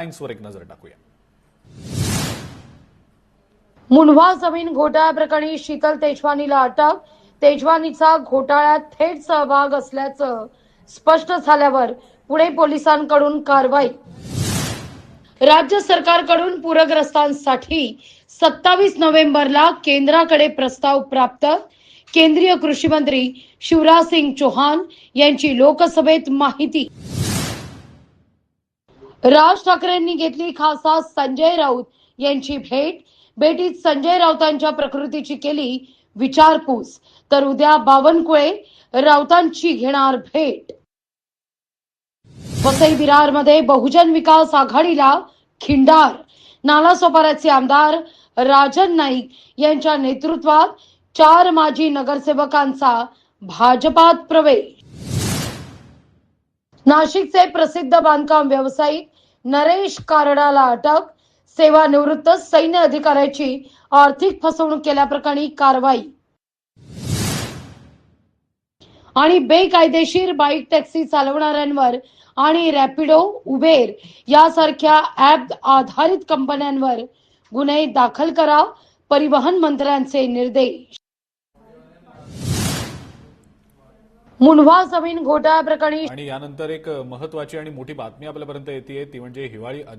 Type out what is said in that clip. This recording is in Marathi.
वर एक नजर टाकूया। मुंढवा जमीन घोटाळ्याप्रकरणी शीतल तेजवानीला अटक। तेजवानीचा घोटाळ्यात थेट सहभाग असल्याचं स्पष्ट झाल्यावर पुणे पोलिसांकडून कारवाई। राज्य सरकारकडून पूरग्रस्तांसाठी 27 नोव्हेंबरला केंद्राकडे प्रस्ताव प्राप्त। केंद्रीय कृषी मंत्री शिवराज सिंग चौहान यांची लोकसभेत माहिती। राज ठाकरेंनी घेतली खासदार संजय राऊत यांची भेटीत संजय राऊतांच्या प्रकृतीची केली विचारपूस। तर उद्या बावनकुळे राऊतांची घेणार भेट। वसई विरारमध्ये बहुजन विकास आघाडीला खिंडार। नालासोपाऱ्याचे आमदार राजन नाईक यांच्या नेतृत्वात 4 माजी नगरसेवकांचा भाजपात प्रवेश। नाशिकचे प्रसिद्ध बांधकाम व्यावसायिक नरेश कारडाला अटक। सेवानिवृत्त सैन्य अधिकाऱ्याची आर्थिक फसवणूक केल्याप्रकरणी कारवाई। आणि बेकायदेशीर बाईक टॅक्सी चालवणाऱ्यांवर आणि रॅपिडो, उबेर यासारख्या ॲप आधारित कंपन्यांवर गुन्हे दाखल करा, परिवहन मंत्र्यांचे निर्देश। मुंढवा जमीन घोटाळ्याप्रकरणी आणि यानंतर एक महत्त्वाची आणि मोठी बातमी आपल्यापर्यंत येते ती म्हणजे हिवाळी